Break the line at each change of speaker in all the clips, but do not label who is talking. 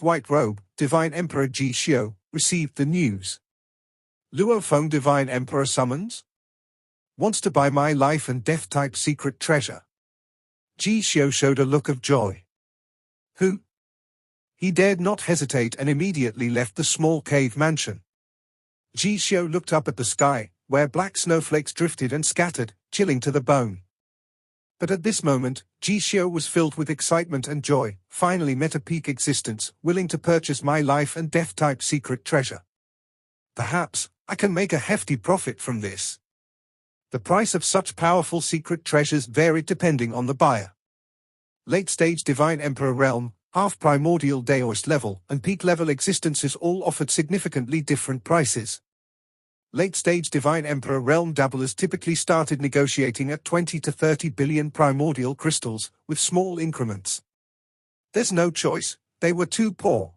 bright white robe, Divine Emperor Ji Xiu, received the news. Luo Feng Divine Emperor summons? Wants to buy my life and death type secret treasure. Ji Xiu showed a look of joy. Who? He dared not hesitate and immediately left the small cave mansion. Ji Xiu looked up at the sky, where black snowflakes drifted and scattered, chilling to the bone. But at this moment, Ji Xiu was filled with excitement and joy, finally met a peak existence, willing to purchase my life and death type secret treasure. Perhaps I can make a hefty profit from this. The price of such powerful secret treasures varied depending on the buyer. Late-stage Divine Emperor realm, half Primordial Daoist level, and peak-level existences all offered significantly different prices. Late-stage Divine Emperor realm dabblers typically started negotiating at 20 to 30 billion primordial crystals, with small increments. There's no choice, they were too poor.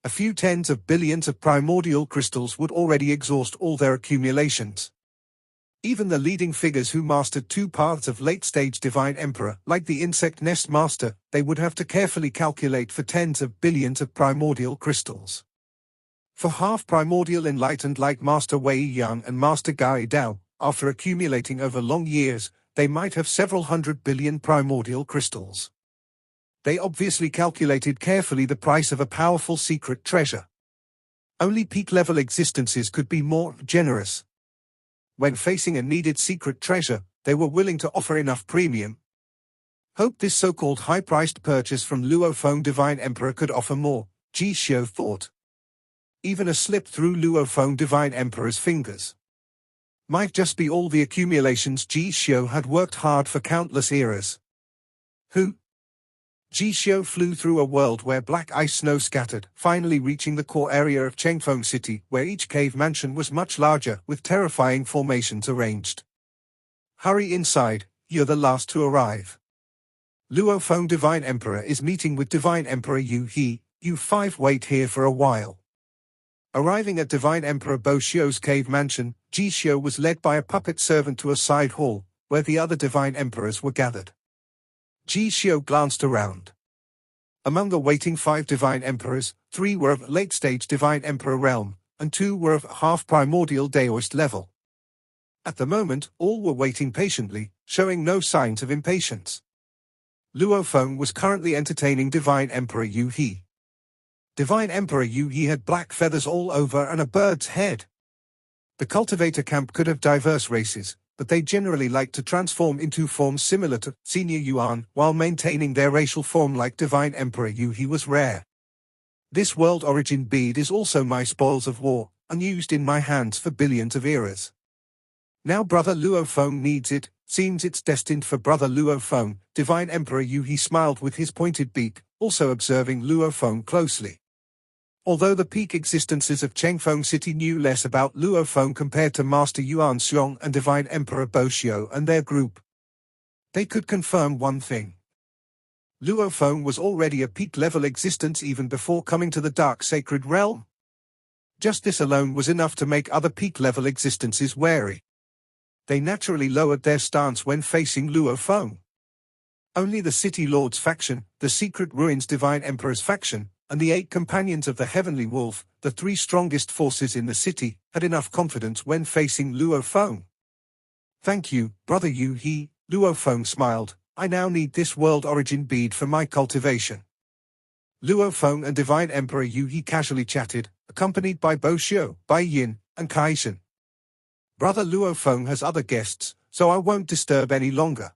A few tens of billions of primordial crystals would already exhaust all their accumulations. Even the leading figures who mastered two paths of late-stage Divine Emperor, like the Insect Nest Master, they would have to carefully calculate for tens of billions of primordial crystals. For half-primordial enlightened like Master Wei Yang and Master Gai Dao, after accumulating over long years, they might have several hundred billion primordial crystals. They obviously calculated carefully the price of a powerful secret treasure. Only peak-level existences could be more generous. When facing a needed secret treasure, they were willing to offer enough premium. Hoped this so-called high-priced purchase from Luo Feng Divine Emperor could offer more, Ji Xiu thought. Even a slip through Luo Feng Divine Emperor's fingers. Might just be all the accumulations Ji Xiu had worked hard for countless eras. Who? Ji Xiu flew through a world where black ice snow scattered, finally reaching the core area of Chengfeng City, where each cave mansion was much larger, with terrifying formations arranged. Hurry inside, you're the last to arrive. Luo Feng Divine Emperor is meeting with Divine Emperor Yu He, you five wait here for a while. Arriving at Divine Emperor Bo Xiu's cave mansion, Ji Xiu was led by a puppet servant to a side hall, where the other Divine Emperors were gathered. Ji Xiu glanced around. Among the waiting 5 Divine Emperors, 3 were of late-stage Divine Emperor realm, and 2 were of half-primordial Daoist level. At the moment, all were waiting patiently, showing no signs of impatience. Luo Feng was currently entertaining Divine Emperor Yu He. Divine Emperor Yu He had black feathers all over and a bird's head. The cultivator camp could have diverse races, but they generally like to transform into forms similar to Senior Yuan while maintaining their racial form like Divine Emperor Yu. He was rare. This world origin bead is also my spoils of war, unused in my hands for billions of eras. Now Brother Luo Feng needs it, seems it's destined for Brother Luo Feng, Divine Emperor Yu. He smiled with his pointed beak, also observing Luo Feng closely. Although the peak existences of Chengfeng City knew less about Luo Feng compared to Master Yuan Xiong and Divine Emperor Bo Xiu and their group, they could confirm one thing. Luo Feng was already a peak-level existence even before coming to the Dark Sacred Realm. Just this alone was enough to make other peak-level existences wary. They naturally lowered their stance when facing Luo Feng. Only the City Lord's faction, the Secret Ruins Divine Emperor's faction, and the 8 companions of the Heavenly Wolf, the 3 strongest forces in the city, had enough confidence when facing Luo Feng. Thank you, Brother Yu He, Luo Feng smiled. I now need this world origin bead for my cultivation. Luo Feng and Divine Emperor Yu He casually chatted, accompanied by Bo Xiu, Bai Yin, and Kai Shen. Brother Luo Feng has other guests, so I won't disturb any longer.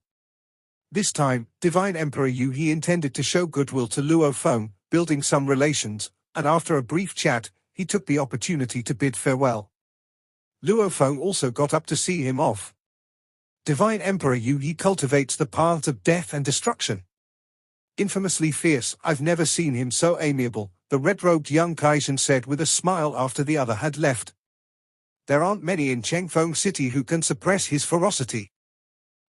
This time, Divine Emperor Yu He intended to show goodwill to Luo Feng, building some relations, and after a brief chat, he took the opportunity to bid farewell. Luo Feng also got up to see him off. Divine Emperor Yu He cultivates the paths of death and destruction. Infamously fierce, I've never seen him so amiable, the red-robed young Kaishan said with a smile after the other had left. There aren't many in Chengfeng City who can suppress his ferocity.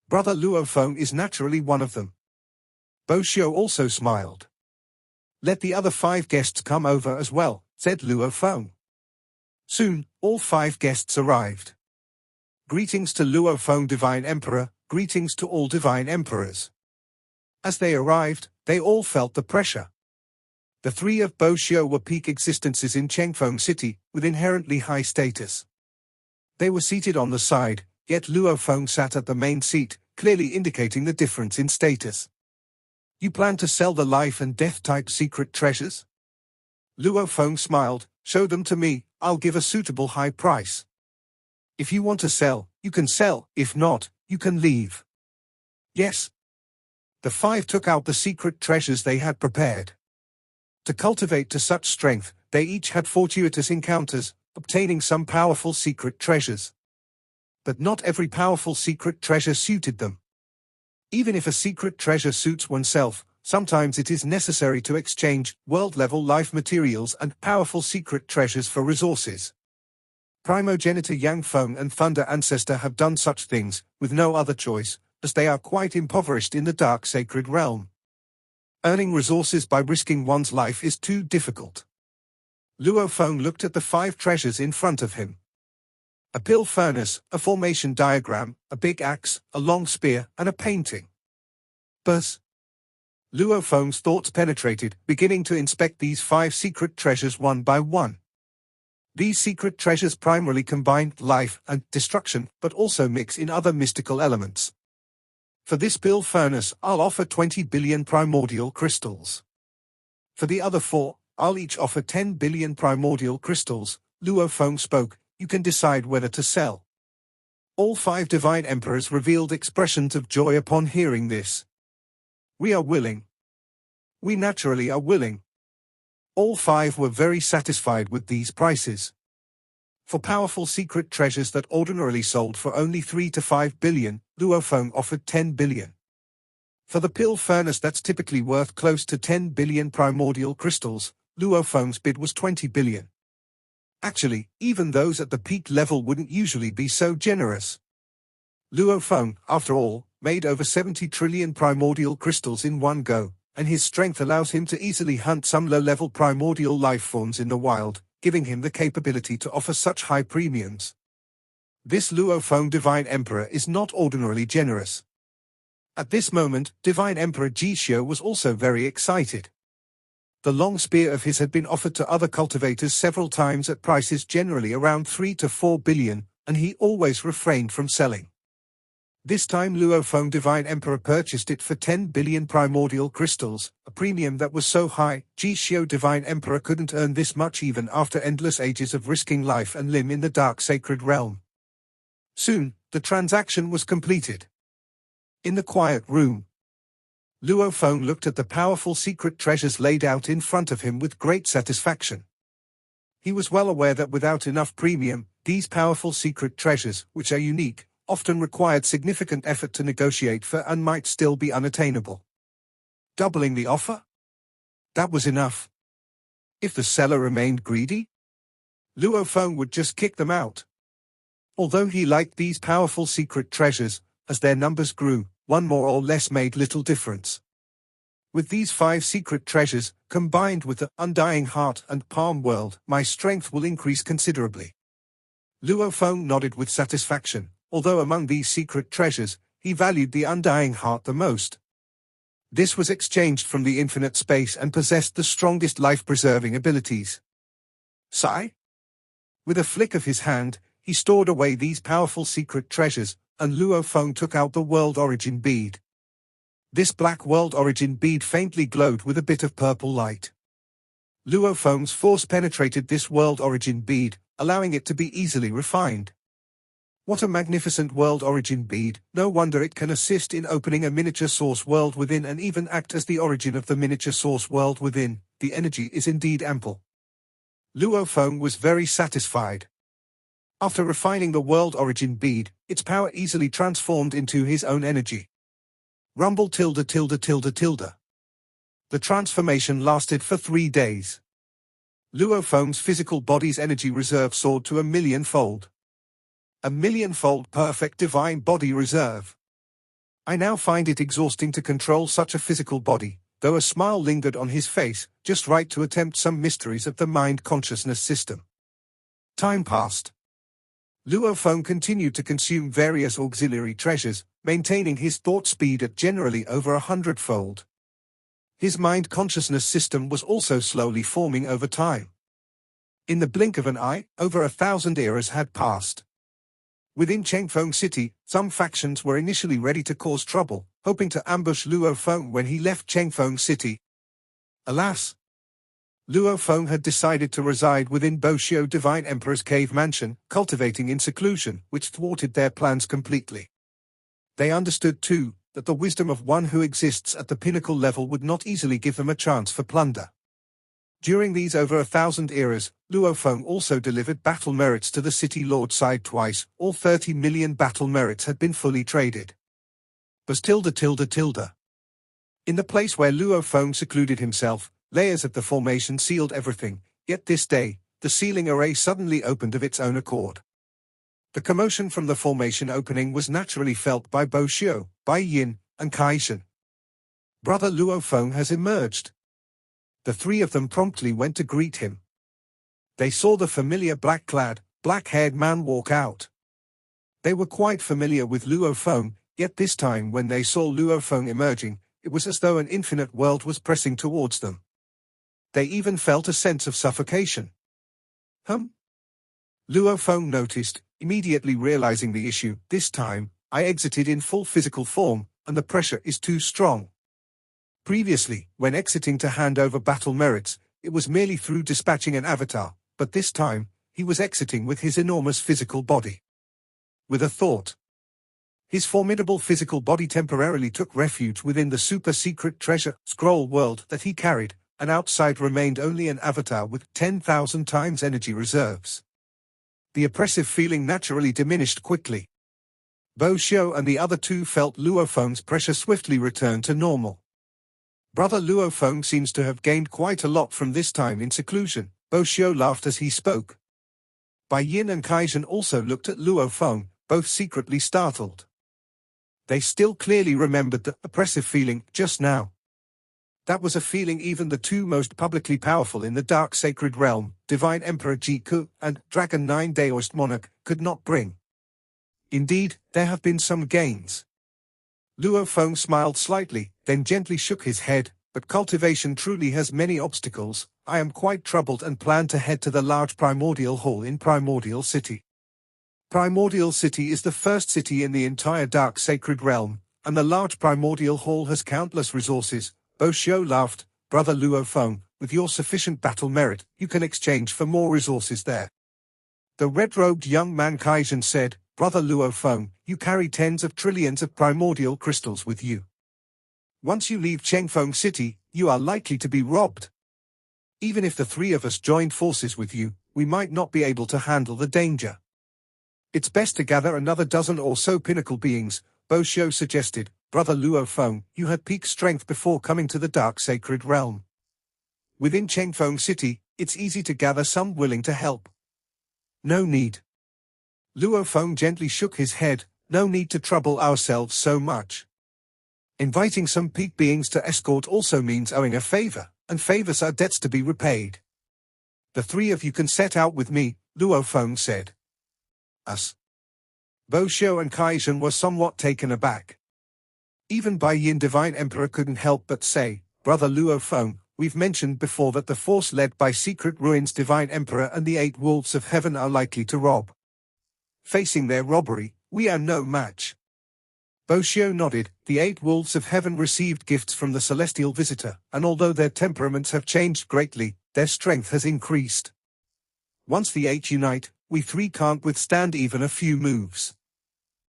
Brother Luo Feng is naturally one of them. Bo Xiu also smiled. Let the other 5 guests come over as well, said Luo Feng. Soon, all 5 guests arrived. Greetings to Luo Feng Divine Emperor, greetings to all Divine Emperors. As they arrived, they all felt the pressure. The 3 of Bo Xiu were peak existences in Chengfeng City, with inherently high status. They were seated on the side, yet Luo Feng sat at the main seat, clearly indicating the difference in status. You plan to sell the life and death type secret treasures? Luo Feng smiled, show them to me, I'll give a suitable high price. If you want to sell, you can sell, if not, you can leave. Yes. The 5 took out the secret treasures they had prepared. To cultivate to such strength, they each had fortuitous encounters, obtaining some powerful secret treasures. But not every powerful secret treasure suited them. Even if a secret treasure suits oneself, sometimes it is necessary to exchange world-level life materials and powerful secret treasures for resources. Primogenitor Yang Feng and Thunder Ancestor have done such things, with no other choice, as they are quite impoverished in the Dark Sacred Realm. Earning resources by risking one's life is too difficult. Luo Feng looked at the 5 treasures in front of him. A pill furnace, a formation diagram, a big axe, a long spear, and a painting. Buzz. Luo Feng's thoughts penetrated, beginning to inspect these 5 secret treasures one by one. These secret treasures primarily combine life and destruction, but also mix in other mystical elements. For this pill furnace, I'll offer 20 billion primordial crystals. For the other 4, I'll each offer 10 billion primordial crystals. Luo Feng spoke, you can decide whether to sell. All 5 Divine Emperors revealed expressions of joy upon hearing this. We are willing. We naturally are willing. All 5 were very satisfied with these prices. For powerful secret treasures that ordinarily sold for only 3 to 5 billion, Luo Feng offered 10 billion. For the pill furnace that's typically worth close to 10 billion primordial crystals, Luo Feng's bid was 20 billion. Actually, even those at the peak level wouldn't usually be so generous. Luo Feng, after all, made over 70 trillion primordial crystals in one go, and his strength allows him to easily hunt some low-level primordial life forms in the wild, giving him the capability to offer such high premiums. This Luo Feng Divine Emperor is not ordinarily generous. At this moment, Divine Emperor Ji Xiu was also very excited. The long spear of his had been offered to other cultivators several times at prices generally around 3 to 4 billion, and he always refrained from selling. This time Luo Feng Divine Emperor purchased it for 10 billion primordial crystals, a premium that was so high, Ji Xiu Divine Emperor couldn't earn this much even after endless ages of risking life and limb in the Dark Sacred Realm. Soon, the The transaction was completed. In the quiet room, Luo Feng looked at the powerful secret treasures laid out in front of him with great satisfaction. He was well aware that without enough premium, these powerful secret treasures, which are unique, often required significant effort to negotiate for and might still be unattainable. Doubling the offer? That was enough. If the seller remained greedy, Luo Feng would just kick them out. Although he liked these powerful secret treasures, as their numbers grew, one more or less made little difference. With these 5 secret treasures, combined with the undying heart and palm world, my strength will increase considerably. Luo Feng nodded with satisfaction, although among these secret treasures, he valued the undying heart the most. This was exchanged from the infinite space and possessed the strongest life-preserving abilities. Sigh? With a flick of his hand, he stored away these powerful secret treasures, and Luo Feng took out the world origin bead. This black world origin bead faintly glowed with a bit of purple light. Luo Feng's force penetrated this world origin bead, allowing it to be easily refined. What a magnificent world origin bead! No wonder it can assist in opening a miniature source world within and even act as the origin of the miniature source world within. The energy is indeed ample. Luo Feng was very satisfied. After refining the world origin bead, its power easily transformed into his own energy. Rumble tilde tilde tilde tilde. The transformation lasted for 3 days. Luo Feng's physical body's energy reserve soared to 1,000,000-fold. 1,000,000-fold perfect divine body reserve. I now find it exhausting to control such a physical body, though a smile lingered on his face, just right to attempt some mysteries of the mind-consciousness system. Time passed. Luo Feng continued to consume various auxiliary treasures, maintaining his thought speed at generally over 100-fold. His mind-consciousness system was also slowly forming over time. In the blink of an eye, over 1,000 eras had passed. Within Chengfeng City, some factions were initially ready to cause trouble, hoping to ambush Luo Feng when he left Chengfeng City. Alas! Luo Feng had decided to reside within Boxiu Divine Emperor's cave mansion, cultivating in seclusion, which thwarted their plans completely. They understood, too, that the wisdom of one who exists at the pinnacle level would not easily give them a chance for plunder. During these over 1,000 eras, Luo Feng also delivered battle merits to the city lord side twice. All 30 million battle merits had been fully traded. Bus tilde tilde tilde. In the place where Luo Feng secluded himself, layers of the formation sealed everything, yet this day, the sealing array suddenly opened of its own accord. The commotion from the formation opening was naturally felt by Boxiu, Bai Yin, and Kaishan. Brother Luo Feng has emerged. The 3 of them promptly went to greet him. They saw the familiar black-clad, black-haired man walk out. They were quite familiar with Luo Feng, yet this time when they saw Luo Feng emerging, it was as though an infinite world was pressing towards them. They even felt a sense of suffocation. Luo Feng noticed, immediately realizing the issue. This time, I exited in full physical form, and the pressure is too strong. Previously, when exiting to hand over battle merits, it was merely through dispatching an avatar, but this time, he was exiting with his enormous physical body. With a thought, his formidable physical body temporarily took refuge within the super-secret treasure scroll world that he carried, and outside remained only an avatar with 10,000 times energy reserves. The oppressive feeling naturally diminished quickly. Boxiu and the other 2 felt Luo Feng's pressure swiftly return to normal. Brother Luo Feng seems to have gained quite a lot from this time in seclusion. Boxiu laughed as he spoke. Bai Yin and Kaishan also looked at Luo Feng, both secretly startled. They still clearly remembered the oppressive feeling just now. That was a feeling even the 2 most publicly powerful in the Dark Sacred Realm, Divine Emperor Jiku and Dragon 9 Daoist Monarch, could not bring. Indeed, there have been some gains. Luo Feng smiled slightly, then gently shook his head, but cultivation truly has many obstacles. I am quite troubled and plan to head to the large Primordial Hall in Primordial City. Primordial City is the first city in the entire Dark Sacred Realm, and the large Primordial Hall has countless resources. Boxiu laughed. Brother Luo Feng, with your sufficient battle merit, you can exchange for more resources there. The red-robed young man Kaishan said, Brother Luo Feng, you carry tens of trillions of primordial crystals with you. Once you leave Chengfeng City, you are likely to be robbed. Even if the three of us joined forces with you, we might not be able to handle the danger. It's best to gather another dozen or so pinnacle beings, Bo Xiu suggested. Brother Luo Feng, you had peak strength before coming to the dark sacred realm. Within Chengfeng City, it's easy to gather some willing to help. No need. Luo Feng gently shook his head. No need to trouble ourselves so much. Inviting some peak beings to escort also means owing a favor, and favors are debts to be repaid. The three of you can set out with me, Luo Feng said. Us? Bo Xiu and Kaizhen were somewhat taken aback. Even Bai Yin Divine Emperor couldn't help but say, Brother Luo Feng, we've mentioned before that the force led by Secret Ruins Divine Emperor and the 8 Wolves of Heaven are likely to rob. Facing their robbery, we are no match. Bo Xiu nodded. The 8 Wolves of Heaven received gifts from the celestial visitor, and although their temperaments have changed greatly, their strength has increased. Once the 8 unite, we 3 can't withstand even a few moves.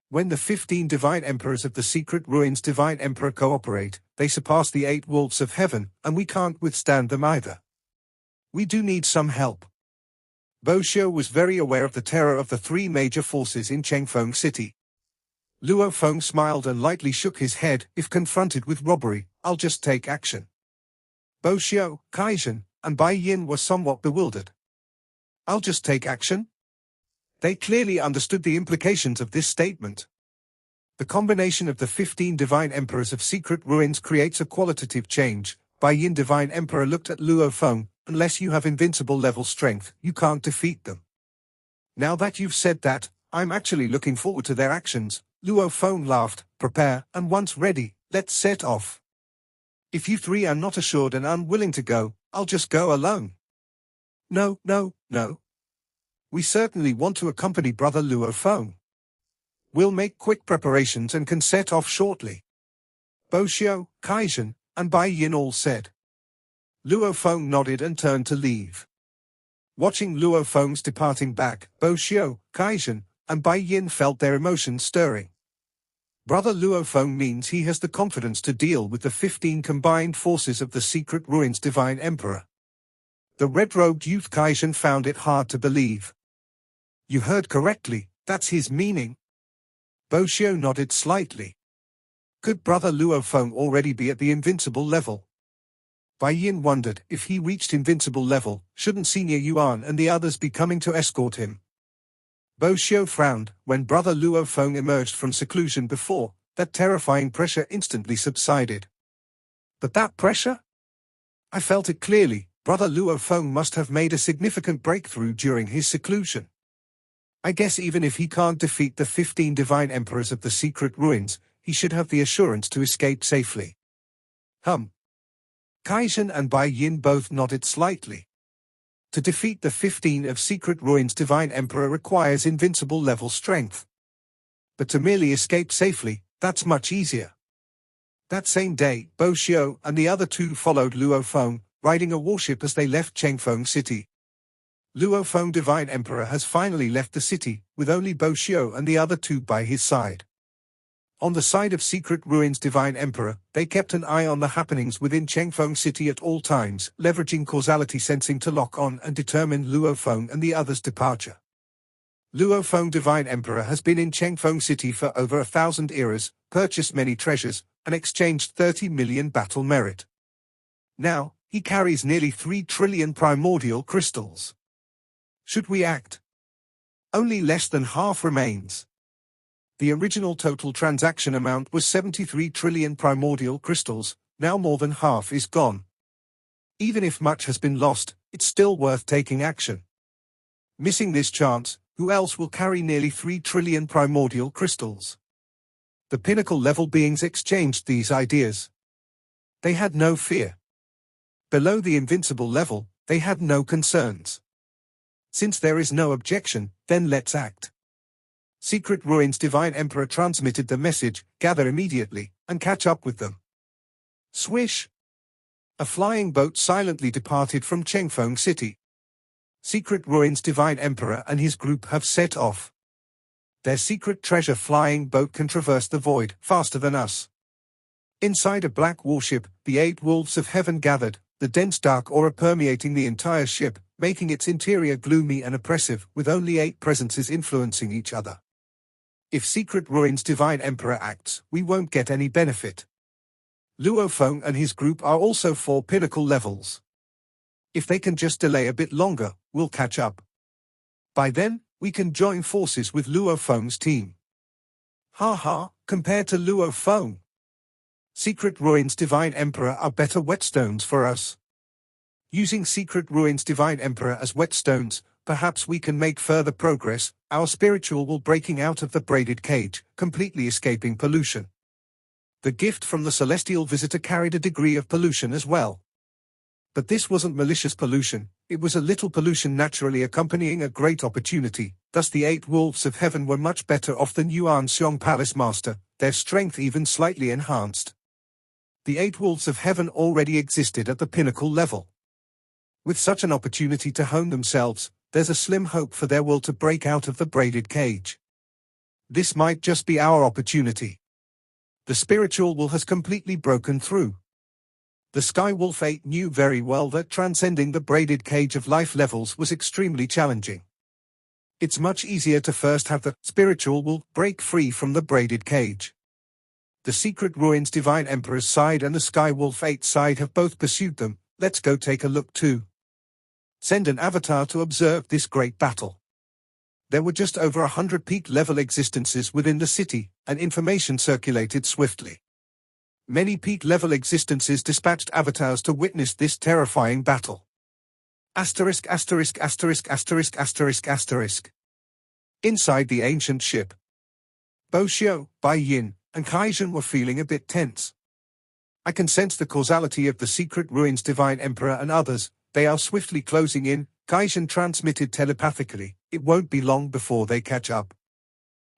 When the 15 Divine Emperors of the Secret Ruins Divine Emperor cooperate, they surpass the 8 Wolves of Heaven, and we can't withstand them either. We do need some help. Bo Xiu was very aware of the terror of the 3 major forces in Chengfeng City. Luo Feng smiled and lightly shook his head. If confronted with robbery, I'll just take action. Bo Xiu, Kaizhen, and Bai Yin were somewhat bewildered. I'll just take action? They clearly understood the implications of this statement. The combination of the 15 Divine Emperors of Secret Ruins creates a qualitative change. Bai Yin Divine Emperor looked at Luo Feng. Unless you have invincible level strength, you can't defeat them. Now that you've said that, I'm actually looking forward to their actions. Luo Feng laughed. Prepare, and once ready, let's set off. If you 3 are not assured and unwilling to go, I'll just go alone. No. We certainly want to accompany Brother Luo Feng. We'll make quick preparations and can set off shortly. Bo Xiu, Kaizhen, and Bai Yin all said. Luo Feng nodded and turned to leave. Watching Luo Feng's departing back, Bo Xiu, Kaizhen, and Bai Yin felt their emotions stirring. Brother Luo Feng means he has the confidence to deal with the 15 combined forces of the Secret Ruins Divine Emperor. The red-robed youth Kaizhen found it hard to believe. You heard correctly, that's his meaning. Bo Xiu nodded slightly. Could Brother Luo Feng already be at the invincible level? Bai Yin wondered, if he reached invincible level, shouldn't Senior Yuan and the others be coming to escort him? Bo Xiu frowned. When Brother Luo Feng emerged from seclusion before, that terrifying pressure instantly subsided. But that pressure? I felt it clearly. Brother Luo Feng must have made a significant breakthrough during his seclusion. I guess even if he can't defeat the 15 Divine Emperors of the Secret Ruins, he should have the assurance to escape safely. Kaizhen and Bai Yin both nodded slightly. To defeat the 15 of Secret Ruins Divine Emperor requires invincible level strength. But to merely escape safely, that's much easier. That same day, Bo Xiu and the other 2 followed Luo Feng, riding a warship as they left Chengfeng City. Luo Feng Divine Emperor has finally left the city, with only Bo Xiu and the other 2 by his side. On the side of Secret Ruins Divine Emperor, they kept an eye on the happenings within Chengfeng City at all times, leveraging causality sensing to lock on and determine Luo Feng and the others' departure. Luo Feng Divine Emperor has been in Chengfeng City for over 1,000 eras, purchased many treasures, and exchanged 30 million battle merit. Now, he carries nearly 3 trillion primordial crystals. Should we act? Only less than half remains. The original total transaction amount was 73 trillion primordial crystals, now more than half is gone. Even if much has been lost, it's still worth taking action. Missing this chance, who else will carry nearly 3 trillion primordial crystals? The pinnacle-level beings exchanged these ideas. They had no fear. Below the invincible level, they had no concerns. Since there is no objection, then let's act. Secret Ruins Divine Emperor transmitted the message, gather immediately, and catch up with them. Swish! A flying boat silently departed from Chengfeng City. Secret Ruins Divine Emperor and his group have set off. Their secret treasure flying boat can traverse the void faster than us. Inside a black warship, the 8 wolves of heaven gathered, the dense dark aura permeating the entire ship, making its interior gloomy and oppressive, with only 8 presences influencing each other. If Secret Ruin's Divine Emperor acts, we won't get any benefit. Luo Feng and his group are also 4 pinnacle levels. If they can just delay a bit longer, we'll catch up. By then, we can join forces with Luo Feng's team. Compared to Luo Feng, Secret Ruin's Divine Emperor are better whetstones for us. Using Secret Ruin's Divine Emperor as whetstones, perhaps we can make further progress, our spiritual will breaking out of the braided cage, completely escaping pollution. The gift from the celestial visitor carried a degree of pollution as well. But this wasn't malicious pollution, it was a little pollution naturally accompanying a great opportunity, thus the 8 wolves of heaven were much better off than Yuan Xiong Palace Master, their strength even slightly enhanced. The 8 wolves of heaven already existed at the pinnacle level. With such an opportunity to hone themselves, there's a slim hope for their will to break out of the braided cage. This might just be our opportunity. The spiritual will has completely broken through. The Sky Wolf 8 knew very well that transcending the braided cage of life levels was extremely challenging. It's much easier to first have the spiritual will break free from the braided cage. The Secret Ruin's Divine Emperor's side and the Sky Wolf 8 side have both pursued them. Let's go take a look too. Send an avatar to observe this great battle. There were just over 100 peak-level existences within the city, and information circulated swiftly. Many peak-level existences dispatched avatars to witness this terrifying battle. Inside the ancient ship, Bo Xiu, Bai Yin, and Kaijin were feeling a bit tense. I can sense the causality of the Secret Ruin's Divine Emperor and others. They are swiftly closing in, Kaijin transmitted telepathically. It won't be long before they catch up.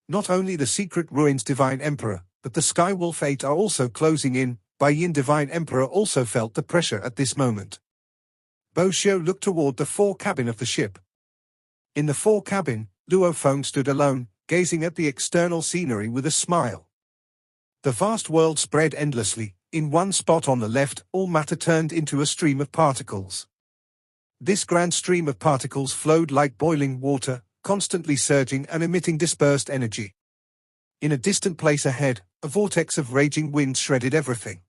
Not only the Secret Ruin's Divine Emperor, but the Sky Wolf 8 are also closing in. Bai Yin Divine Emperor also felt the pressure at this moment. Bo Xiu looked toward the fore-cabin of the ship. In the fore-cabin, Luo Feng stood alone, gazing at the external scenery with a smile. The vast world spread endlessly. In one spot on the left, all matter turned into a stream of particles. This grand stream of particles flowed like boiling water, constantly surging and emitting dispersed energy. In a distant place ahead, a vortex of raging wind shredded everything.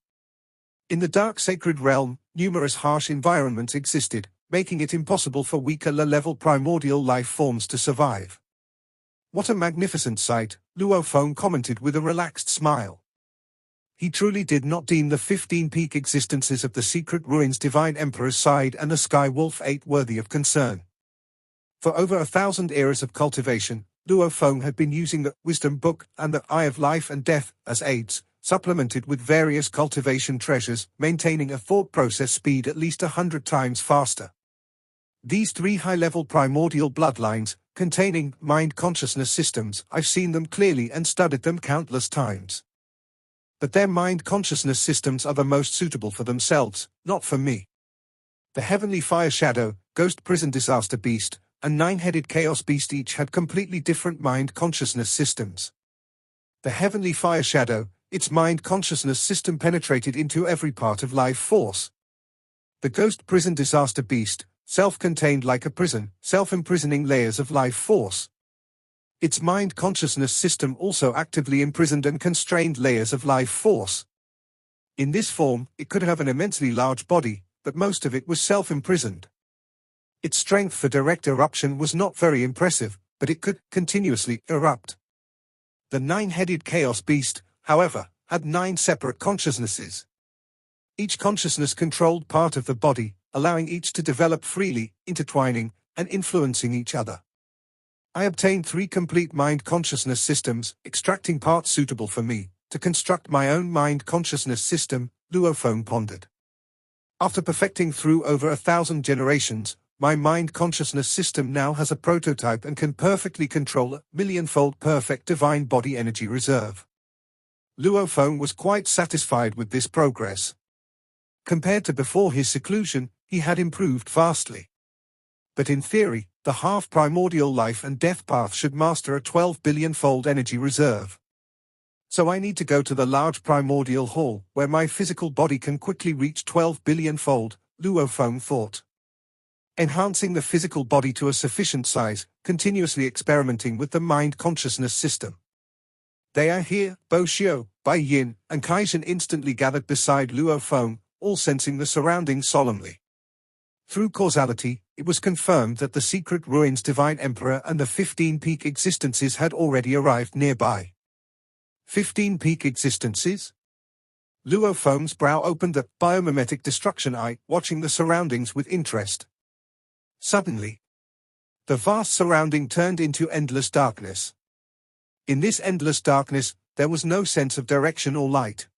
In the dark sacred realm, numerous harsh environments existed, making it impossible for weaker low-level primordial life forms to survive. What a magnificent sight, Luo Feng commented with a relaxed smile. He truly did not deem the 15 peak existences of the Secret Ruin's Divine Emperor's side and the Sky Wolf 8 worthy of concern. For over 1,000 eras of cultivation, Luo Feng had been using the Wisdom Book and the Eye of Life and Death as aids, supplemented with various cultivation treasures, maintaining a thought process speed at least 100 times faster. These 3 high-level primordial bloodlines, containing mind consciousness systems, I've seen them clearly and studied them countless times. But their mind consciousness systems are the most suitable for themselves, not for me. The Heavenly Fire Shadow, Ghost Prison Disaster Beast, and 9-headed Chaos Beast each had completely different mind consciousness systems. The Heavenly Fire Shadow, its mind consciousness system penetrated into every part of life force. The Ghost Prison Disaster Beast, self-contained like a prison, self-imprisoning layers of life force. Its mind consciousness system also actively imprisoned and constrained layers of life force. In this form, it could have an immensely large body, but most of it was self-imprisoned. Its strength for direct eruption was not very impressive, but it could continuously erupt. The 9-headed Chaos Beast, however, had 9 separate consciousnesses. Each consciousness controlled part of the body, allowing each to develop freely, intertwining, and influencing each other. I obtained 3 complete mind consciousness systems, extracting parts suitable for me, to construct my own mind consciousness system, Luo Feng pondered. After perfecting through over 1,000 generations, my mind consciousness system now has a prototype and can perfectly control a millionfold perfect divine body energy reserve. Luo Feng was quite satisfied with this progress. Compared to before his seclusion, he had improved vastly. But in theory, the half-primordial life and death path should master a 12 billion-fold energy reserve. So I need to go to the large primordial hall, where my physical body can quickly reach 12 billion-fold, Luo Feng thought. Enhancing the physical body to a sufficient size, continuously experimenting with the mind-consciousness system. They are here, Bo Xiu, Bai Yin, and Kaizhen instantly gathered beside Luo Feng, all sensing the surroundings solemnly. Through causality, it was confirmed that the secret ruins Divine Emperor and the 15 peak existences had already arrived nearby. 15 peak existences? Luo Feng's brow opened a biomimetic destruction eye, watching the surroundings with interest. Suddenly, the vast surrounding turned into endless darkness. In this endless darkness, there was no sense of direction or light.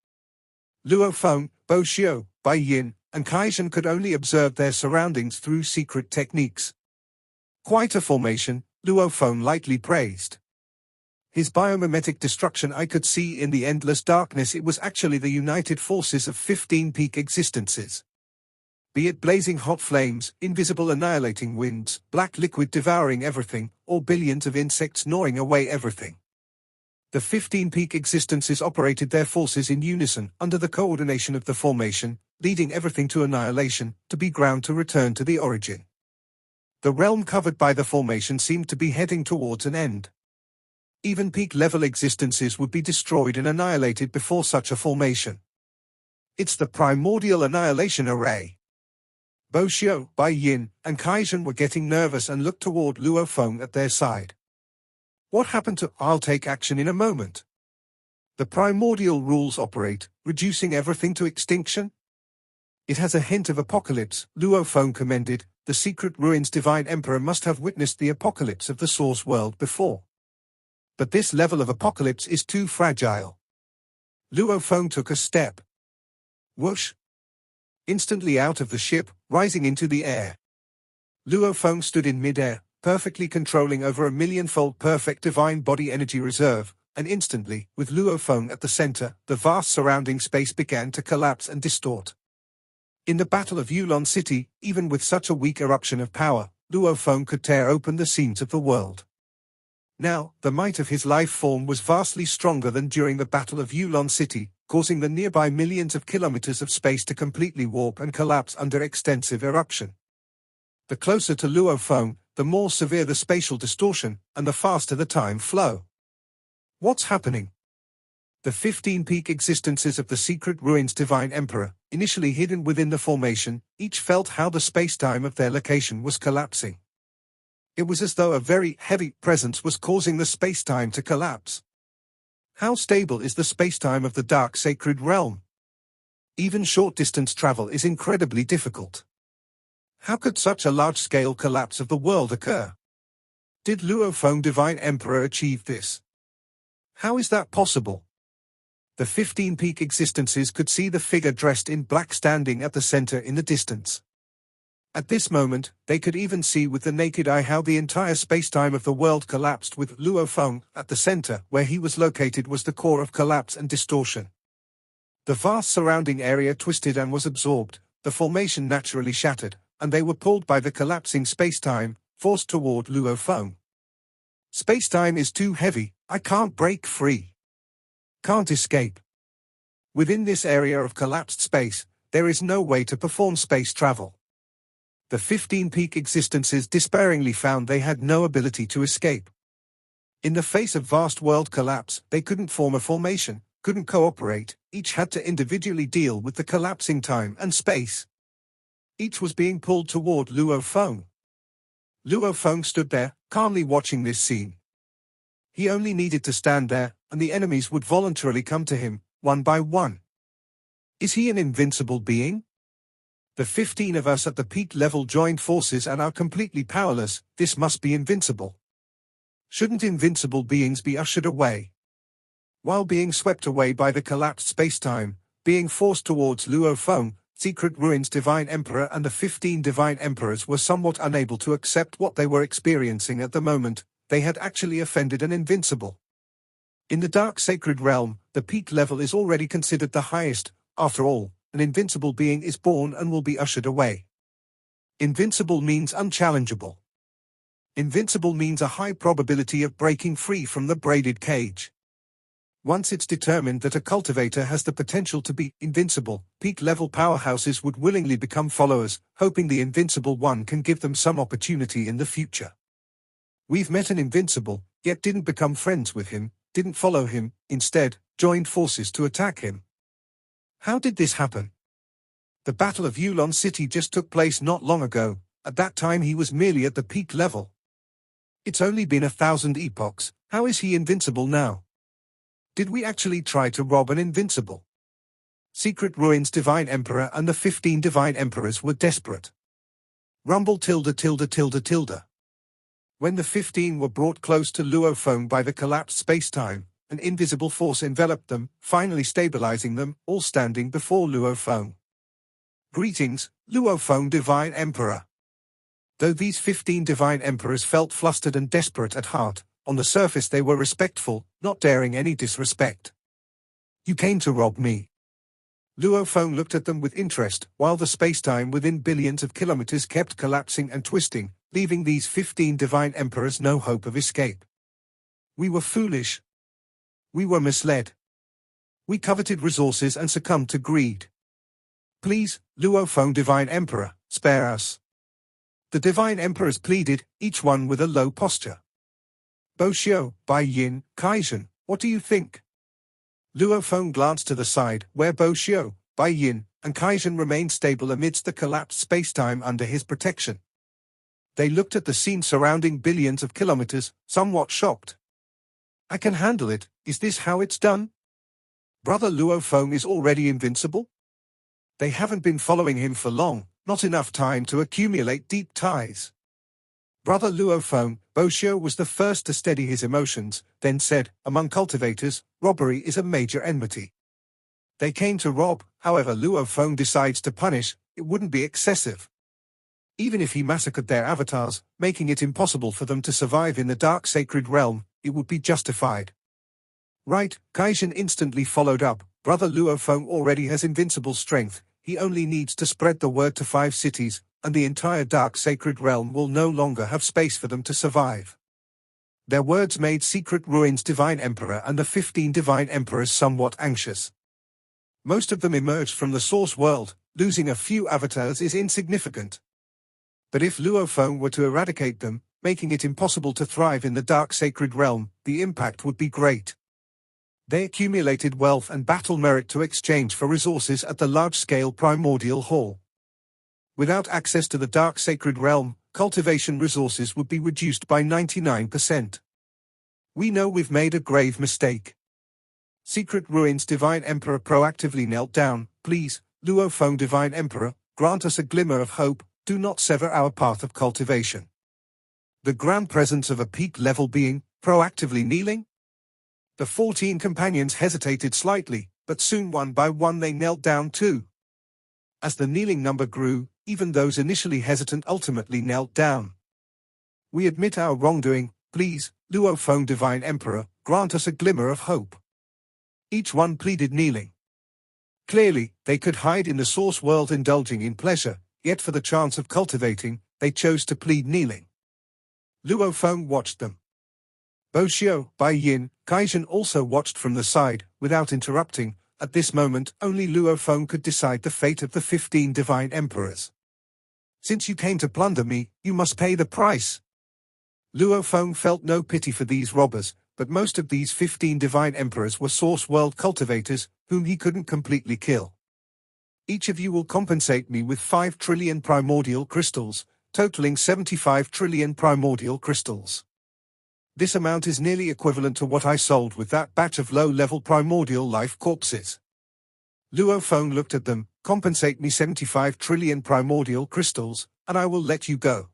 Luo Feng, Bo Xiu, Bai Yin, and Kaizhen could only observe their surroundings through secret techniques. Quite a formation, Luo Feng lightly praised. His biomimetic destruction I could see in the endless darkness it was actually the united forces of 15 peak existences. Be it blazing hot flames, invisible annihilating winds, black liquid devouring everything, or billions of insects gnawing away everything. The 15 peak existences operated their forces in unison, under the coordination of the formation, leading everything to annihilation, to be ground to return to the origin. The realm covered by the formation seemed to be heading towards an end. Even peak-level existences would be destroyed and annihilated before such a formation. It's the primordial annihilation array. Bo Xiu, Bai Yin, and Kaizhen were getting nervous and looked toward Luo Feng at their side. What happened to "I'll take action in a moment"? The primordial rules operate, reducing everything to extinction? It has a hint of apocalypse, Luo Feng commended. The secret ruins Divine Emperor must have witnessed the apocalypse of the source world before. But this level of apocalypse is too fragile. Luo Feng took a step. Whoosh! Instantly out of the ship, rising into the air. Luo Feng stood in mid-air, perfectly controlling over a million-fold perfect divine body energy reserve, and instantly, with Luo Feng at the center, the vast surrounding space began to collapse and distort. In the Battle of Yulon City, even with such a weak eruption of power, Luo Feng could tear open the seams of the world. Now, the might of his life form was vastly stronger than during the Battle of Yulon City, causing the nearby millions of kilometers of space to completely warp and collapse under extensive eruption. The closer to Luo Feng, the more severe the spatial distortion, and the faster the time flow. What's happening? The 15 peak existences of the secret ruins Divine Emperor, initially hidden within the formation, each felt how the space-time of their location was collapsing. It was as though a very heavy presence was causing the space-time to collapse. How stable is the space-time of the dark sacred realm? Even short-distance travel is incredibly difficult. How could such a large-scale collapse of the world occur? Did Luo Feng Divine Emperor achieve this? How is that possible? The 15 peak existences could see the figure dressed in black standing at the center in the distance. At this moment, they could even see with the naked eye how the entire space-time of the world collapsed, with Luo Feng at the center, where he was located, was the core of collapse and distortion. The vast surrounding area twisted and was absorbed, the formation naturally shattered, and they were pulled by the collapsing space-time, forced toward Luo Feng. Space-time is too heavy, I can't break free. Can't escape. Within this area of collapsed space, there is no way to perform space travel. The 15 peak existences despairingly found they had no ability to escape. In the face of vast world collapse, they couldn't form a formation, couldn't cooperate, each had to individually deal with the collapsing time and space. Each was being pulled toward Luo Feng. Luo Feng stood there, calmly watching this scene. He only needed to stand there, and the enemies would voluntarily come to him, one by one. Is he an invincible being? The 15 of us at the peak level joined forces and are completely powerless. This must be invincible. Shouldn't invincible beings be ushered away? While being swept away by the collapsed space-time, being forced towards Luo Feng, secret ruins Divine Emperor and the 15 Divine Emperors were somewhat unable to accept what they were experiencing at the moment. They had actually offended an invincible. In the dark sacred realm, the peak level is already considered the highest. After all, an invincible being is born and will be ushered away. Invincible means unchallengeable. Invincible means a high probability of breaking free from the braided cage. Once it's determined that a cultivator has the potential to be invincible, peak-level powerhouses would willingly become followers, hoping the invincible one can give them some opportunity in the future. We've met an invincible, yet didn't become friends with him, didn't follow him, instead, joined forces to attack him. How did this happen? The Battle of Yulon City just took place not long ago. At that time he was merely at the peak level. It's only been 1,000 epochs. How is he invincible now? Did we actually try to rob an invincible? Secret Ruins Divine Emperor and the 15 Divine Emperors were desperate. Rumble tilde tilde tilde tilde. When the 15 were brought close to Luophone by the collapsed space-time, an invisible force enveloped them, finally stabilizing them, all standing before Luophone. Greetings, Luophone Divine Emperor. Though these 15 Divine Emperors felt flustered and desperate at heart, on the surface they were respectful, not daring any disrespect. You came to rob me. Luophone looked at them with interest, while the space-time within billions of kilometers kept collapsing and twisting, leaving these 15 Divine Emperors no hope of escape. We were foolish. We were misled. We coveted resources and succumbed to greed. Please, Luophone Divine Emperor, spare us. The Divine Emperors pleaded, each one with a low posture. Boshio, Bai Yin, Kaijin, what do you think? Luophone glanced to the side, where Boshio, Bai Yin, and Kaijin remained stable amidst the collapsed space-time under his protection. They looked at the scene surrounding billions of kilometers, somewhat shocked. I can handle it. Is this how it's done? Brother Luophone is already invincible? They haven't been following him for long, not enough time to accumulate deep ties. Brother Luophone, Boshio was the first to steady his emotions, then said, among cultivators, robbery is a major enmity. They came to rob, however Luophone decides to punish, it wouldn't be excessive. Even if he massacred their avatars, making it impossible for them to survive in the dark sacred realm, it would be justified. Right, Kaijin instantly followed up, Brother Luophone already has invincible strength, he only needs to spread the word to 5 cities, and the entire dark sacred realm will no longer have space for them to survive. Their words made Secret Ruins Divine Emperor and the 15 Divine Emperors somewhat anxious. Most of them emerged from the source world, losing a few avatars is insignificant. But if Luophone were to eradicate them, making it impossible to thrive in the dark sacred realm, the impact would be great. They accumulated wealth and battle merit to exchange for resources at the large-scale Primordial Hall. Without access to the dark sacred realm, cultivation resources would be reduced by 99%. We know we've made a grave mistake. Secret Ruins Divine Emperor proactively knelt down, please, Luophone Divine Emperor, grant us a glimmer of hope, do not sever our path of cultivation. The grand presence of a peak-level being, proactively kneeling? The 14 companions hesitated slightly, but soon one by one they knelt down too. As the kneeling number grew, even those initially hesitant ultimately knelt down. We admit our wrongdoing, please, Luophone Divine Emperor, grant us a glimmer of hope. Each one pleaded kneeling. Clearly, they could hide in the source world indulging in pleasure, yet for the chance of cultivating, they chose to plead kneeling. Luophone watched them. Boshio, Bai Yin, Kaijin also watched from the side, without interrupting. At this moment, only Luophone could decide the fate of the 15 Divine Emperors. Since you came to plunder me, you must pay the price. Luophone felt no pity for these robbers, but most of these 15 Divine Emperors were source world cultivators, whom he couldn't completely kill. Each of you will compensate me with 5 trillion primordial crystals, totaling 75 trillion primordial crystals. This amount is nearly equivalent to what I sold with that batch of low-level primordial life corpses. Luophone looked at them, compensate me 75 trillion primordial crystals, and I will let you go.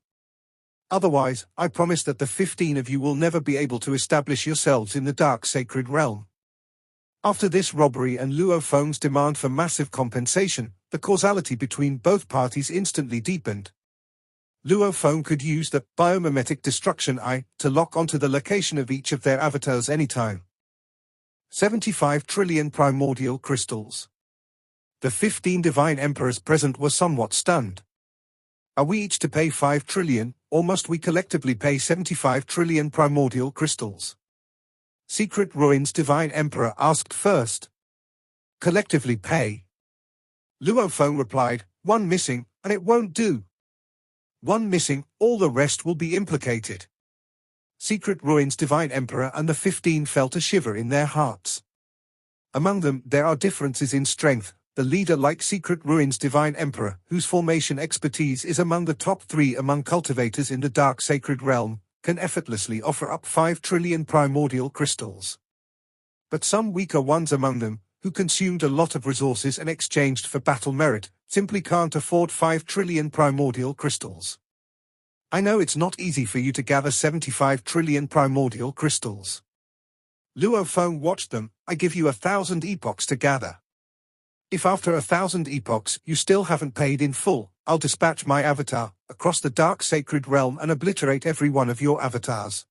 Otherwise, I promise that the 15 of you will never be able to establish yourselves in the dark sacred realm. After this robbery and Luophone's demand for massive compensation, the causality between both parties instantly deepened. Luophone could use the biomimetic destruction eye to lock onto the location of each of their avatars anytime. 75 trillion primordial crystals. The 15 divine emperors present were somewhat stunned. Are we each to pay 5 trillion, or must we collectively pay 75 trillion primordial crystals? Secret Ruins Divine Emperor asked first. Collectively pay. Luophone replied, 1 missing, and it won't do. 1 missing, all the rest will be implicated. Secret Ruins Divine Emperor and the 15 felt a shiver in their hearts. Among them there are differences in strength. The leader like Secret Ruins Divine Emperor, whose formation expertise is among the top 3 among cultivators in the Dark Sacred Realm, can effortlessly offer up 5 trillion primordial crystals. But some weaker ones among them, who consumed a lot of resources and exchanged for battle merit, simply can't afford 5 trillion primordial crystals. I know it's not easy for you to gather 75 trillion primordial crystals. Luophone watched them. I give you 1,000 epochs to gather. If after 1,000 epochs you still haven't paid in full, I'll dispatch my avatar across the Dark Sacred Realm and obliterate every one of your avatars.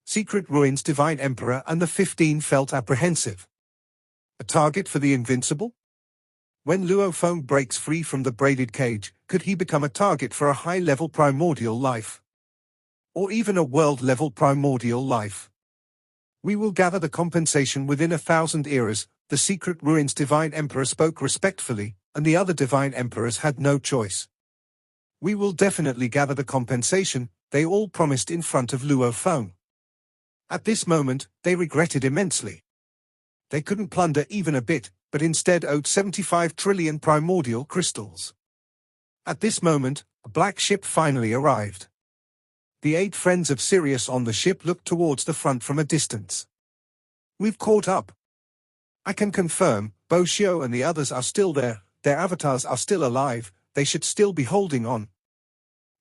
Secret Ruins Divine Emperor and the 15 felt apprehensive. A target for the Invincible? When Luophone breaks free from the braided cage, could he become a target for a high-level primordial life? Or even a world-level primordial life? We will gather the compensation within 1,000 eras. The Secret Ruins Divine Emperor spoke respectfully, and the other Divine Emperors had no choice. We will definitely gather the compensation, they all promised in front of Luophone. At this moment, they regretted immensely. They couldn't plunder even a bit, but instead owed 75 trillion primordial crystals. At this moment, a black ship finally arrived. The 8 friends of Sirius on the ship looked towards the front from a distance. We've caught up. I can confirm, Boshio and the others are still there, their avatars are still alive, they should still be holding on.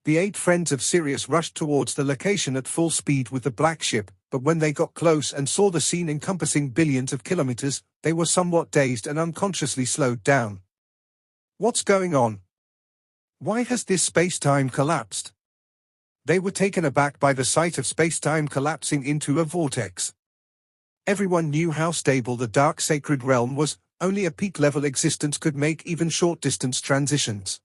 The 8 friends of Sirius rushed towards the location at full speed with the black ship, but when they got close and saw the scene encompassing billions of kilometers, they were somewhat dazed and unconsciously slowed down. What's going on? Why has this space-time collapsed? They were taken aback by the sight of space-time collapsing into a vortex. Everyone knew how stable the Dark Sacred Realm was, only a peak-level existence could make even short-distance transitions.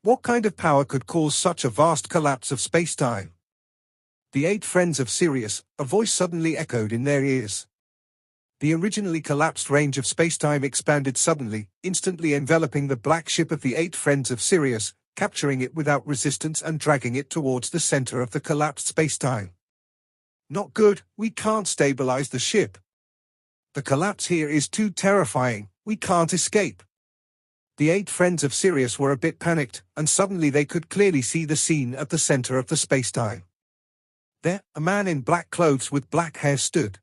What kind of power could cause such a vast collapse of space-time? The 8 friends of Sirius, a voice suddenly echoed in their ears. The originally collapsed range of space-time expanded suddenly, instantly enveloping the black ship of the 8 friends of Sirius, capturing it without resistance and dragging it towards the center of the collapsed space-time. Not good, we can't stabilize the ship. The collapse here is too terrifying, we can't escape. The 8 friends of Sirius were a bit panicked, and suddenly they could clearly see the scene at the center of the space-time. There, a man in black clothes with black hair stood.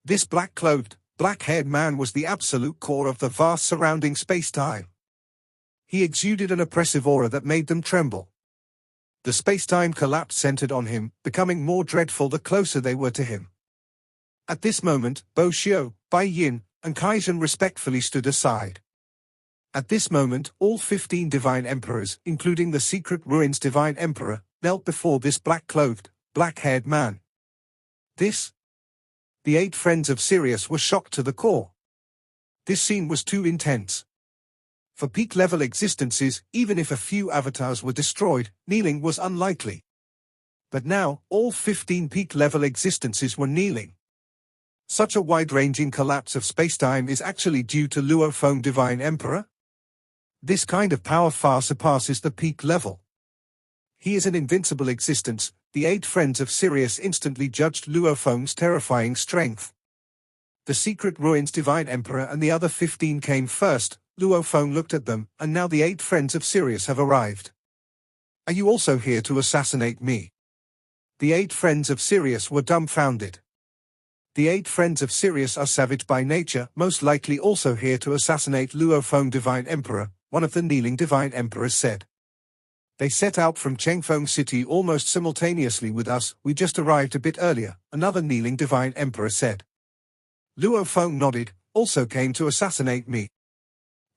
This black-clothed, black-haired man was the absolute core of the vast surrounding space-time. He exuded an oppressive aura that made them tremble. The space-time collapse centered on him, becoming more dreadful the closer they were to him. At this moment, Bo Xiu, Bai Yin, and Kaizhen respectfully stood aside. At this moment, all 15 Divine Emperors, including the Secret Ruins Divine Emperor, knelt before this black-clothed, black-haired man. This? The 8 friends of Sirius were shocked to the core. This scene was too intense. For peak-level existences, even if a few avatars were destroyed, kneeling was unlikely. But now, all 15 peak-level existences were kneeling. Such a wide-ranging collapse of spacetime is actually due to Luophone Divine Emperor? This kind of power far surpasses the peak level. He is an invincible existence. The 8 friends of Sirius instantly judged Luophone's terrifying strength. The Secret Ruins Divine Emperor and the other 15 came first. Luophone looked at them, and now the 8 friends of Sirius have arrived. Are you also here to assassinate me? The 8 friends of Sirius were dumbfounded. The 8 friends of Sirius are savage by nature, most likely also here to assassinate Luophone Divine Emperor, one of the kneeling Divine Emperors said. They set out from Chengfeng City almost simultaneously with us, we just arrived a bit earlier, another kneeling Divine Emperor said. Luophone nodded, also came to assassinate me.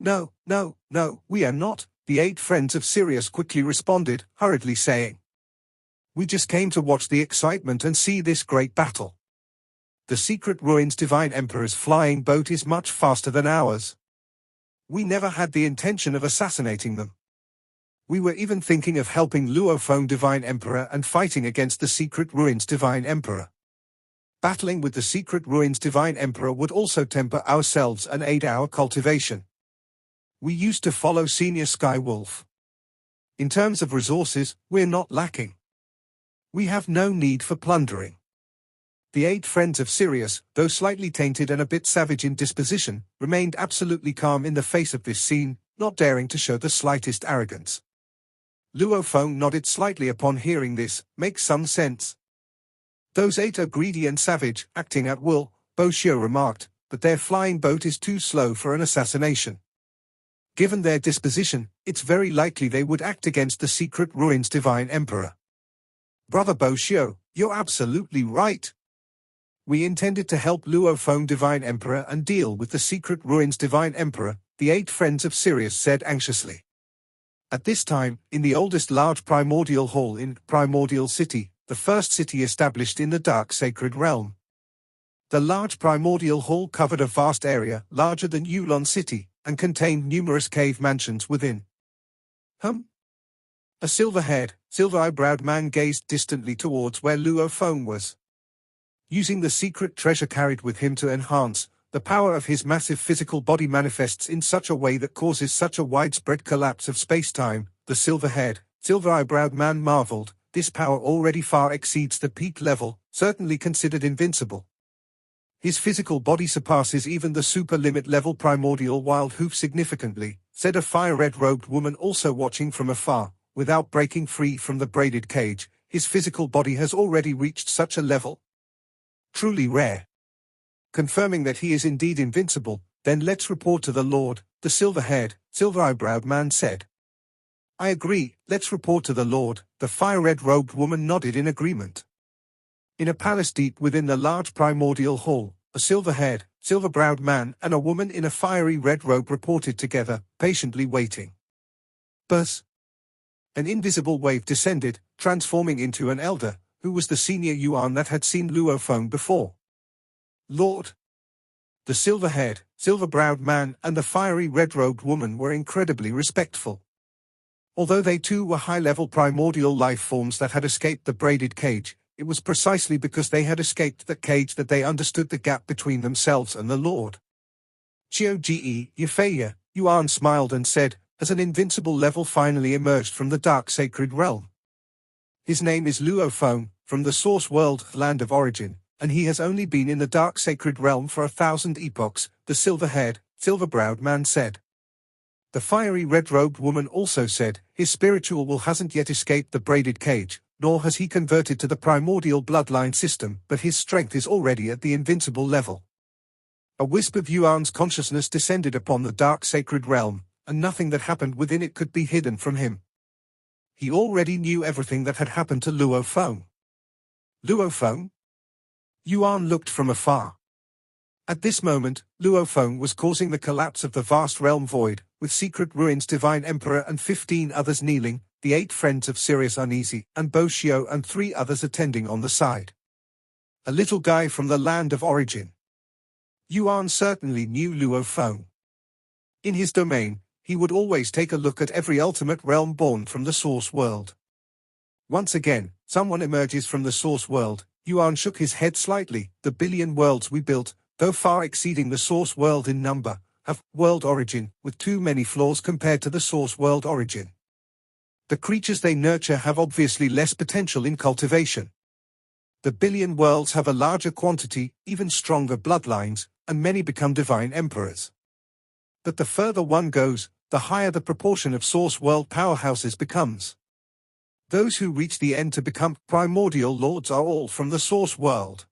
No, we are not, the 8 friends of Sirius quickly responded, hurriedly saying. We just came to watch the excitement and see this great battle. The Secret Ruins Divine Emperor's flying boat is much faster than ours. We never had the intention of assassinating them. We were even thinking of helping Luofeng Divine Emperor and fighting against the Secret Ruins Divine Emperor. Battling with the Secret Ruins Divine Emperor would also temper ourselves and aid our cultivation. We used to follow Senior Sky Wolf. In terms of resources, we're not lacking. We have no need for plundering. The 8 friends of Sirius, though slightly tainted and a bit savage in disposition, remained absolutely calm in the face of this scene, not daring to show the slightest arrogance. Luofeng nodded slightly upon hearing this. Makes some sense. Those 8 are greedy and savage, acting at will, Boshio remarked, but their flying boat is too slow for an assassination. Given their disposition, it's very likely they would act against the Secret Ruins Divine Emperor. Brother Boshio, you're absolutely right. We intended to help Luofeng Divine Emperor and deal with the Secret Ruins Divine Emperor, the 8 friends of Sirius said anxiously. At this time, in the oldest large primordial hall in Primordial City, the first city established in the Dark Sacred Realm. The large primordial hall covered a vast area, larger than Yulon City, and contained numerous cave mansions within. A silver-haired, silver-eyebrowed man gazed distantly towards where Luofeng was. Using the secret treasure carried with him to enhance, the power of his massive physical body manifests in such a way that causes such a widespread collapse of space-time, the silver-haired, silver-eyebrowed man marveled. This power already far exceeds the peak level, certainly considered invincible. His physical body surpasses even the super-limit level primordial wild hoof significantly, said a fire-red-robed woman also watching from afar. Without breaking free from the braided cage, his physical body has already reached such a level. Truly rare. Confirming that he is indeed invincible, then let's report to the Lord, the silver-haired, silver-eyebrowed man said. I agree, let's report to the Lord, the fire-red-robed woman nodded in agreement. In a palace deep within the large primordial hall, a silver-haired, silver-browed man and a woman in a fiery red robe reported together, patiently waiting. Buzz. An invisible wave descended, transforming into an elder, who was the senior Yuan that had seen Luofeng before. Lord. The silver-haired, silver-browed man and the fiery red-robed woman were incredibly respectful. Although they too were high-level primordial life forms that had escaped the braided cage, it was precisely because they had escaped the cage that they understood the gap between themselves and the Lord. Chio-ge, Yefeya, Yuan smiled and said, as an invincible level finally emerged from the Dark Sacred Realm. His name is Luofeng, from the Source World, Land of Origin, and he has only been in the Dark Sacred Realm for 1,000 epochs, the silver-haired, silver-browed man said. The fiery red-robed woman also said, his spiritual will hasn't yet escaped the braided cage, nor has he converted to the primordial bloodline system, but his strength is already at the invincible level. A wisp of Yuan's consciousness descended upon the Dark Sacred Realm, and nothing that happened within it could be hidden from him. He already knew everything that had happened to Luofeng. Luofeng? Yuan looked from afar. At this moment, Luofeng was causing the collapse of the vast realm void, with Secret Ruins Divine Emperor and 15 others kneeling, the 8 friends of Sirius uneasy, and Boshio and 3 others attending on the side. A little guy from the Land of Origin. Yuan certainly knew Luofeng. In his domain, he would always take a look at every ultimate realm born from the Source World. Once again, someone emerges from the Source World. Yuan shook his head slightly. The billion worlds we built, though far exceeding the Source World in number, have world origin, with too many flaws compared to the Source World origin. The creatures they nurture have obviously less potential in cultivation. The billion worlds have a larger quantity, even stronger bloodlines, and many become divine emperors. But the further one goes, the higher the proportion of Source World powerhouses becomes. Those who reach the end to become primordial lords are all from the Source World.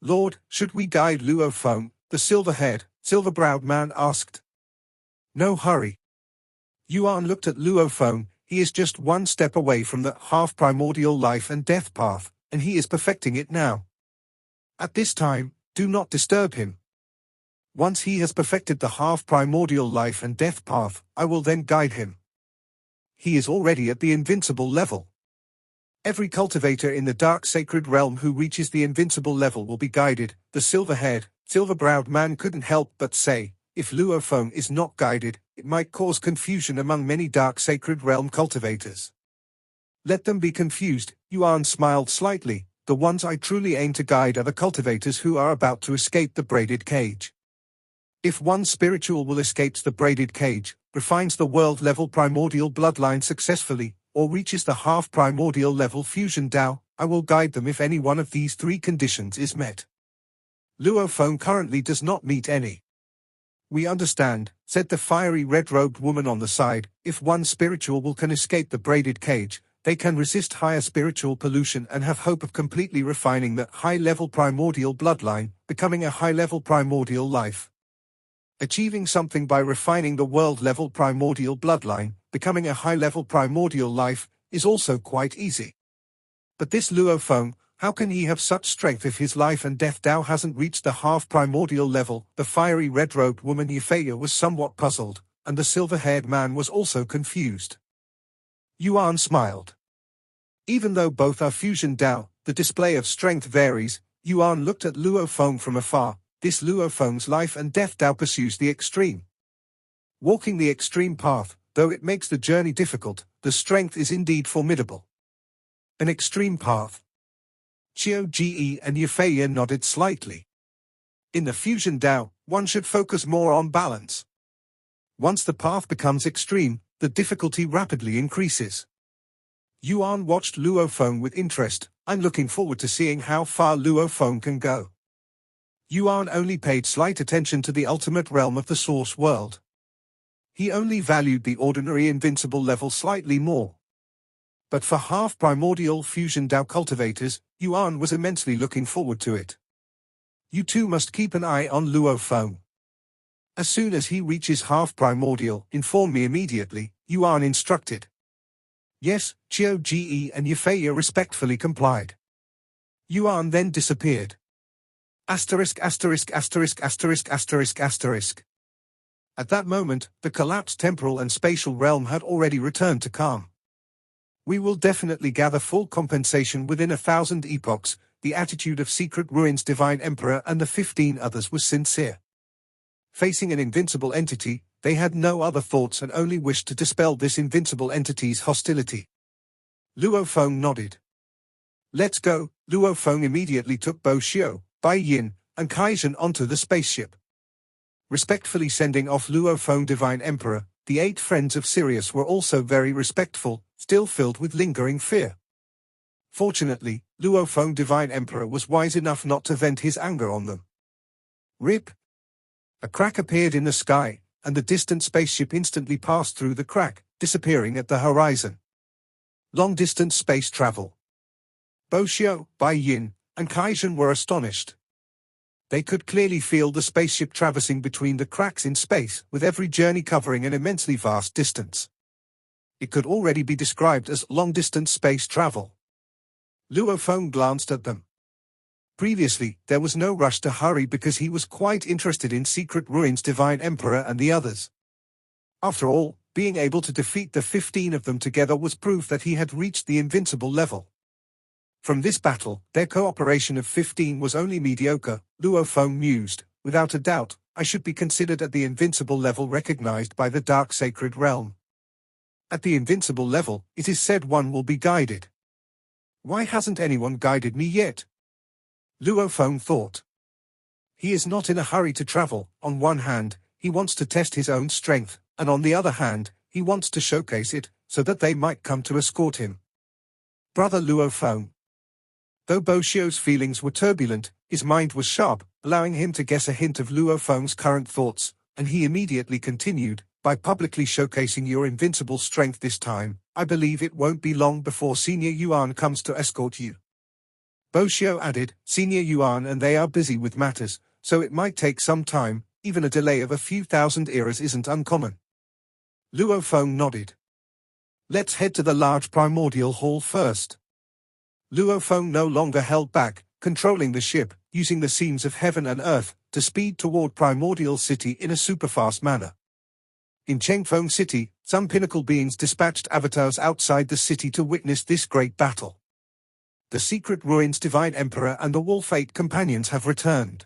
Lord, should we guide Luofeng? The silver-haired, silver-browed man asked. No hurry. Yuan looked at Luofeng. He is just one step away from the half-primordial life and death path, and he is perfecting it now. At this time, do not disturb him. Once he has perfected the half-primordial life and death path, I will then guide him. He is already at the invincible level. Every cultivator in the Dark Sacred Realm who reaches the invincible level will be guided, the silver-haired, silver-browed man couldn't help but say. if Luo Feng is not guided, it might cause confusion among many Dark Sacred Realm cultivators. Let them be confused, Yuan smiled slightly. The ones I truly aim to guide are the cultivators who are about to escape the braided cage. If one spiritual will escape the braided cage, refines the world-level primordial bloodline successfully, or reaches the half-primordial level fusion Dao, I will guide them if any one of these three conditions is met. Luo Feng currently does not meet any. We understand, said the fiery red-robed woman on the side, if one spiritual will can escape the braided cage, they can resist higher spiritual pollution and have hope of completely refining the high-level primordial bloodline, becoming a high-level primordial life. Achieving something by refining the world-level primordial bloodline, becoming a high-level primordial life, is also quite easy. But this Luo Feng, how can he have such strength if his life and death Dao hasn't reached the half-primordial level? The fiery red-robed woman Yufei was somewhat puzzled, and the silver-haired man was also confused. Yuan smiled. Even though both are fusion Dao, the display of strength varies. Yuan looked at Luo Feng from afar. This Luo Feng's life and death Dao pursues the extreme. Walking the extreme path, though it makes the journey difficult, the strength is indeed formidable. An extreme path. Qiu Ji and Yufei nodded slightly. In the fusion Dao, one should focus more on balance. Once the path becomes extreme, the difficulty rapidly increases. Yuan watched Luo Feng with interest. I'm looking forward to seeing how far Luo Feng can go. Yuan only paid slight attention to the ultimate realm of the source world. He only valued the ordinary invincible level slightly more. But for half-primordial fusion Dao cultivators, Yuan was immensely looking forward to it. You too must keep an eye on Luo Feng. As soon as he reaches half-primordial, inform me immediately, Yuan instructed. Yes, Qiu Ji and Yufei respectfully complied. Yuan then disappeared. At that moment, the collapsed temporal and spatial realm had already returned to calm. We will definitely gather full compensation within 1,000 epochs. The attitude of Secret Ruins Divine Emperor and the 15 others was sincere. Facing an invincible entity, they had no other thoughts and only wished to dispel this invincible entity's hostility. Luo Feng nodded. Let's go. Luo Feng immediately took Bo Xiu, Bai Yin, and Kaizhen onto the spaceship. Respectfully sending off Luo Feng Divine Emperor, the 8 friends of Sirius were also very respectful, still filled with lingering fear. Fortunately, Luo Feng Divine Emperor was wise enough not to vent his anger on them. Rip! A crack appeared in the sky, and the distant spaceship instantly passed through the crack, disappearing at the horizon. Long-distance space travel. Bo Xiu, Bai Yin, and Kaizhen were astonished. They could clearly feel the spaceship traversing between the cracks in space, with every journey covering an immensely vast distance. It could already be described as long-distance space travel. Luo Feng glanced at them. Previously, there was no rush to hurry because he was quite interested in Secret Ruins Divine Emperor and the others. After all, being able to defeat the 15 of them together was proof that he had reached the invincible level. From this battle, their cooperation of 15 was only mediocre, Luo Feng mused. Without a doubt, I should be considered at the invincible level recognized by the Dark Sacred Realm. At the invincible level, it is said one will be guided. Why hasn't anyone guided me yet? Luo Feng thought. He is not in a hurry to travel. On one hand, he wants to test his own strength, and on the other hand, he wants to showcase it, so that they might come to escort him. Brother Luo Feng. Though Bo Xiu's feelings were turbulent, his mind was sharp, allowing him to guess a hint of Luo Feng's current thoughts, and he immediately continued, by publicly showcasing your invincible strength this time, I believe it won't be long before Senior Yuan comes to escort you. Bo Xiu added, Senior Yuan and they are busy with matters, so it might take some time, even a delay of a few thousand eras isn't uncommon. Luo Feng nodded. Let's head to the large primordial hall first. Luo Feng no longer held back, controlling the ship, using the seams of heaven and earth, to speed toward Primordial City in a superfast manner. In Chengfeng City, some pinnacle beings dispatched avatars outside the city to witness this great battle. The Secret Ruins Divine Emperor and the Wolf 8 companions have returned.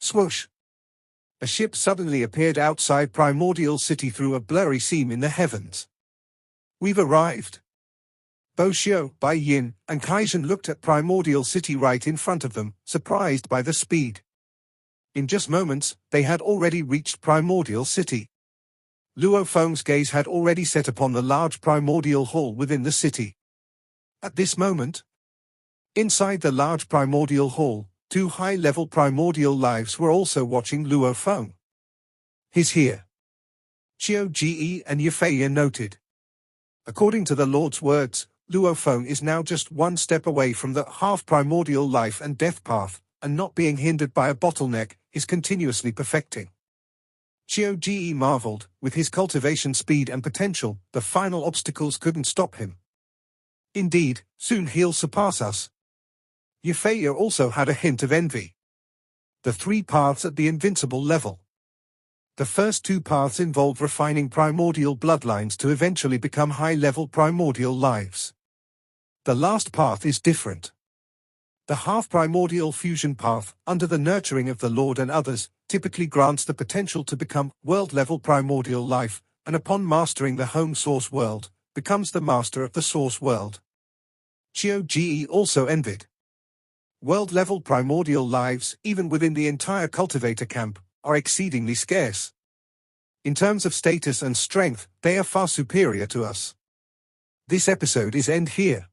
Swoosh! A ship suddenly appeared outside Primordial City through a blurry seam in the heavens. We've arrived. Bo Xiu, Bai Yin, and Kaijin looked at Primordial City right in front of them, surprised by the speed. In just moments, they had already reached Primordial City. Luo Feng's gaze had already set upon the large primordial hall within the city. At this moment, inside the large primordial hall, two high-level primordial lives were also watching Luo Feng. He's here. Xiao Ji and Yefei noted. According to the Lord's words, Luo Feng is now just one step away from the half-primordial life and death path, and not being hindered by a bottleneck, is continuously perfecting. Xiao Ji marveled, with his cultivation speed and potential, the final obstacles couldn't stop him. Indeed, soon he'll surpass us. Yefei also had a hint of envy. The three paths at the Invincible level. The first two paths involve refining primordial bloodlines to eventually become high-level primordial lives. The last path is different. The half-primordial fusion path, under the nurturing of the Lord and others, typically grants the potential to become world-level primordial life, and upon mastering the home source world, becomes the master of the source world. Xiao Ji also envied. World-level primordial lives, even within the entire cultivator camp, are exceedingly scarce. In terms of status and strength, they are far superior to us. This episode is end here.